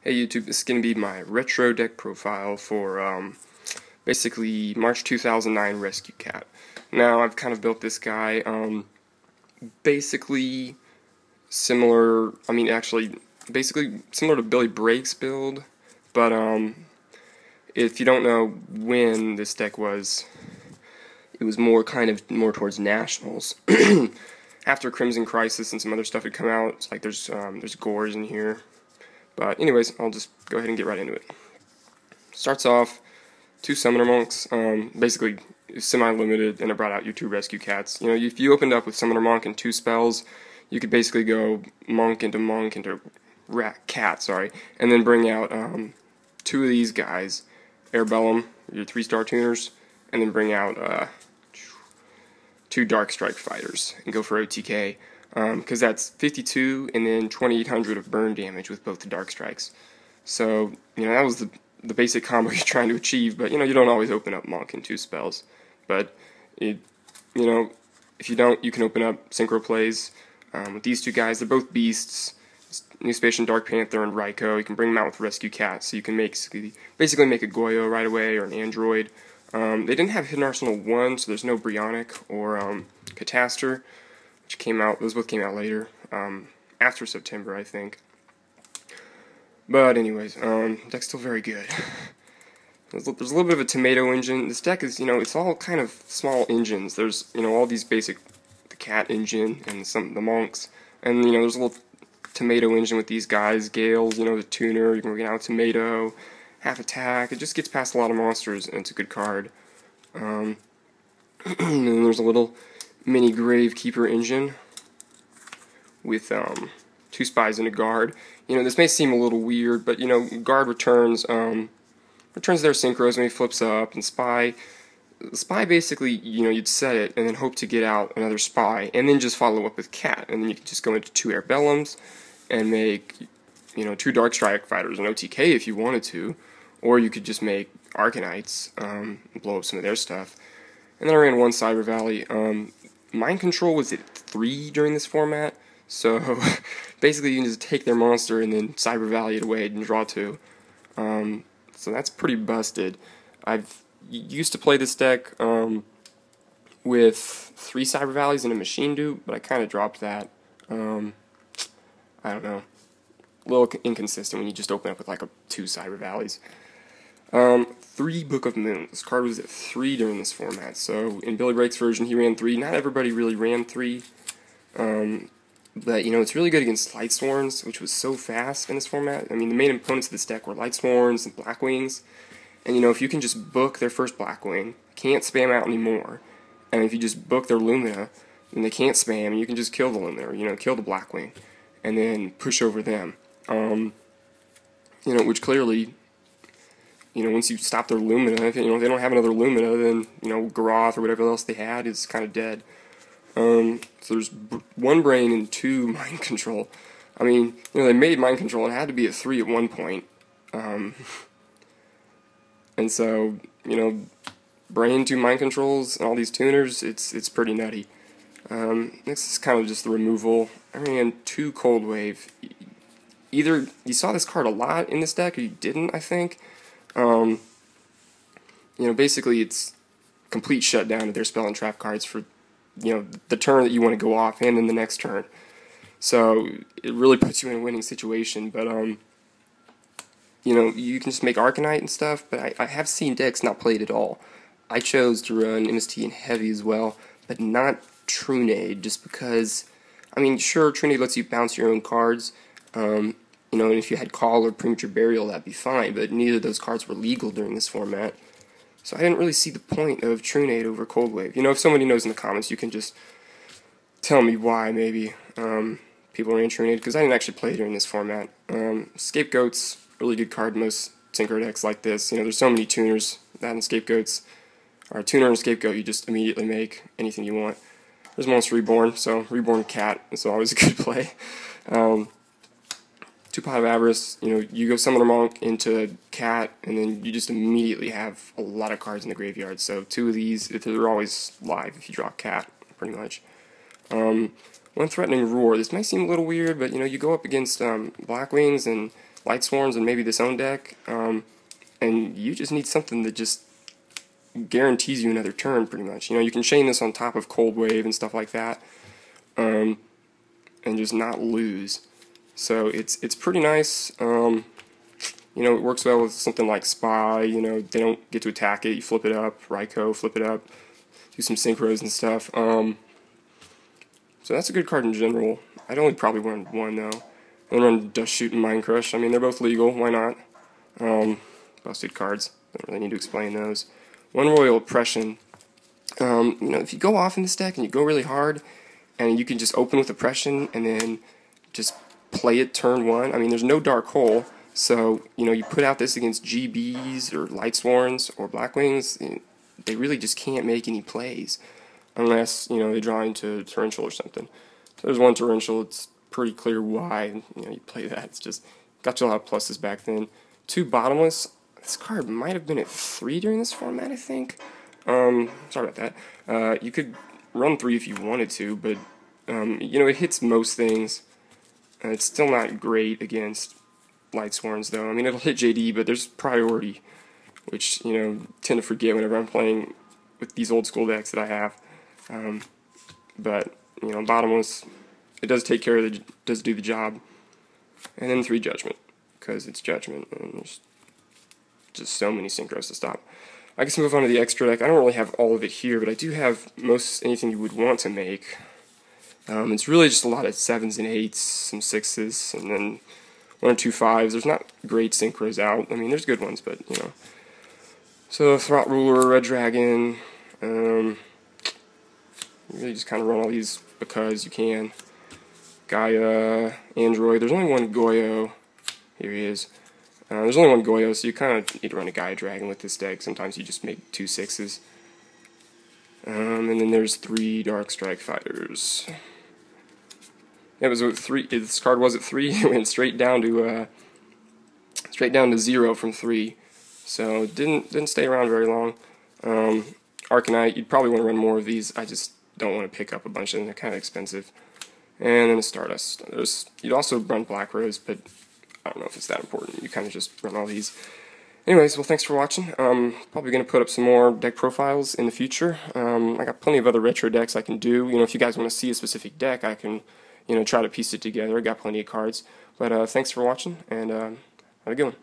Hey YouTube, this is going to be my retro deck profile for basically March 2009 Rescue Cat. Now I've kind of built this guy basically similar, basically similar to Billy Brake's build, but if you don't know when this deck was, it was more towards Nationals. After Crimson Crisis and some other stuff had come out, it's like there's gores in here. But anyways, I'll just go ahead and get right into it. Starts off, 2 Summoner Monks, basically semi-limited, and it brought out your 2 Rescue Cats. You know, if you opened up with Summoner Monk and 2 spells, you could basically go Monk into Cat, and then bring out 2 of these guys, Airbellum, your 3-star tuners, and then bring out 2 Dark Strike Fighters, and go for OTK. Because that's 52 and then 2800 of burn damage with both the Dark Strikes. So, you know, that was the basic combo you're trying to achieve, but, you know, you don't always open up Monk and 2 spells. But, you know, if you don't, you can open up Synchro plays with these 2 guys. They're both beasts, New Space and Dark Panther and Raikou. You can bring them out with Rescue Cat, so you can basically make a Goyo right away or an Android. They didn't have Hidden Arsenal 1, so there's no Brionic or Catastor, which came out, those both came out later, after September, I think. But anyways, deck's still very good. There's a little bit of a tomato engine. This deck is, you know, it's all kind of small engines. There's, you know, all these basic, the Cat engine and the Monks, and, you know, there's a little tomato engine with these guys, Gales, you know, the tuner, you can bring out Tomato, half attack. It just gets past a lot of monsters, and it's a good card. And then there's a little mini Gravekeeper engine with 2 spies and a guard. You know, this may seem a little weird, but, you know, guard returns their synchros when he flips up, and spy basically, you know, you'd set it and then hope to get out another spy, and then just follow up with Cat, and then you can just go into 2 Airbellums and make, you know, 2 Dark Strike Fighters and OTK if you wanted to, or you could just make Arcanites and blow up some of their stuff. And then I ran 1 Cyber Valley. Mind Control was at 3 during this format, so basically you can just take their monster and then Cyber Valley it away and draw 2. So that's pretty busted. I've used to play this deck with 3 Cyber Valleys and a Machine Dupe, but I kind of dropped that. I don't know. A little inconsistent when you just open up with like 2 Cyber Valleys. 3 Book of Moons. This card was at 3 during this format, so in Billy Brake's version he ran 3. Not everybody really ran 3, but, you know, it's really good against Lightsworns, which was so fast in this format. I mean, the main opponents of this deck were Lightsworns and Blackwings, and, you know, if you can just book their first Blackwing, can't spam out anymore, and if you just book their Lumina, then they can't spam, and you can just kill the Lumina, or, you know, kill the Blackwing, and then push over them. You know, which clearly, you know, once you stop their Lumina, if, you know, if they don't have another Lumina, then, you know, Garoth or whatever else they had is kind of dead. So there's 1 Brain and 2 Mind Control. I mean, you know, they made Mind Control and it had to be at 3 at one point. And so, you know, Brain, 2 Mind Controls, and all these tuners, it's pretty nutty. Next is kind of just the removal. I ran 2 Cold Wave. Either you saw this card a lot in this deck, or you didn't, I think. You know, basically it's complete shutdown of their spell and trap cards for, you know, the turn that you want to go off and then the next turn. So it really puts you in a winning situation, but, you know, you can just make Arcanite and stuff, but I have seen decks not played at all. I chose to run MST and Heavy as well, but not Trunade, just because, I mean, sure, Trunade lets you bounce your own cards, you know, and if you had Call or Premature Burial, that'd be fine, but neither of those cards were legal during this format. So I didn't really see the point of Trunade over Cold Wave. You know, if somebody knows in the comments, you can just tell me why, maybe, people ran Trunade, because I didn't actually play during this format. Scapegoat's really good card in most Synchro decks like this. You know, there's so many tuners, that and Scapegoats, or tuner and Scapegoat, you just immediately make anything you want. There's Monster Reborn, so Reborn Cat is always a good play. 2 Pot of Avarice, you know, you go Summoner Monk into Cat, and then you just immediately have a lot of cards in the graveyard. So 2 of these, they're always live if you draw Cat, pretty much. 1 Threatening Roar. This might seem a little weird, but, you know, you go up against Blackwings and Light Swarms and maybe this own deck, and you just need something that just guarantees you another turn, pretty much. You can chain this on top of Cold Wave and stuff like that, and just not lose. So it's pretty nice. It works well with something like Spy. They don't get to attack it. You flip it up. Raikou, flip it up. Do some synchros and stuff. So that's a good card in general. I'd only probably run one though. And run Dust Shoot and Mind Crush. I mean, they're both legal. Why not? Busted cards. Don't really need to explain those. One Royal Oppression. If you go off in this deck and you go really hard, and you can just open with Oppression and then just play it turn one. I mean, there's no Dark Hole. So, you put out this against GBs or Light Swarms or Blackwings, they really just can't make any plays unless, they draw into Torrential or something. So there's one Torrential, it's pretty clear why, you play that. It's just, got you a lot of pluses back then. 2 Bottomless, this card might have been at 3 during this format, I think. Sorry about that. You could run 3 if you wanted to, but, it hits most things. It's still not great against Light Swarms, though. I mean, it'll hit JD, but there's priority, which, tend to forget whenever I'm playing with these old school decks that I have. But, Bottomless, it does take care of does do the job. And then 3 Judgment, because it's Judgment, and there's just so many synchros to stop. I guess move on to the extra deck. I don't really have all of it here, but I do have most anything you would want to make. It's really just a lot of 7s and 8s, some 6s, and then 1 or 2 5s. There's not great synchros out. I mean, there's good ones, but, So, Throat Ruler, Red Dragon, you really just kind of run all these because you can. Gaia, Android, there's only one Goyo. Here he is. There's only one Goyo, so you kind of need to run a Gaia Dragon with this deck. Sometimes you just make 2 6s. And then there's 3 Dark Strike Fighters. It was at 3. This card was at 3. It went straight down to 0 from 3. So it didn't stay around very long. Arcanite, you'd probably want to run more of these. I just don't want to pick up a bunch of them. They're kind of expensive. And then a Stardust. You'd also run Black Rose, but I don't know if it's that important. You kind of just run all these. Anyways, well, thanks for watching. Probably going to put up some more deck profiles in the future. I got plenty of other retro decks I can do. If you guys want to see a specific deck, I can, try to piece it together. I got plenty of cards. But thanks for watching, and have a good one.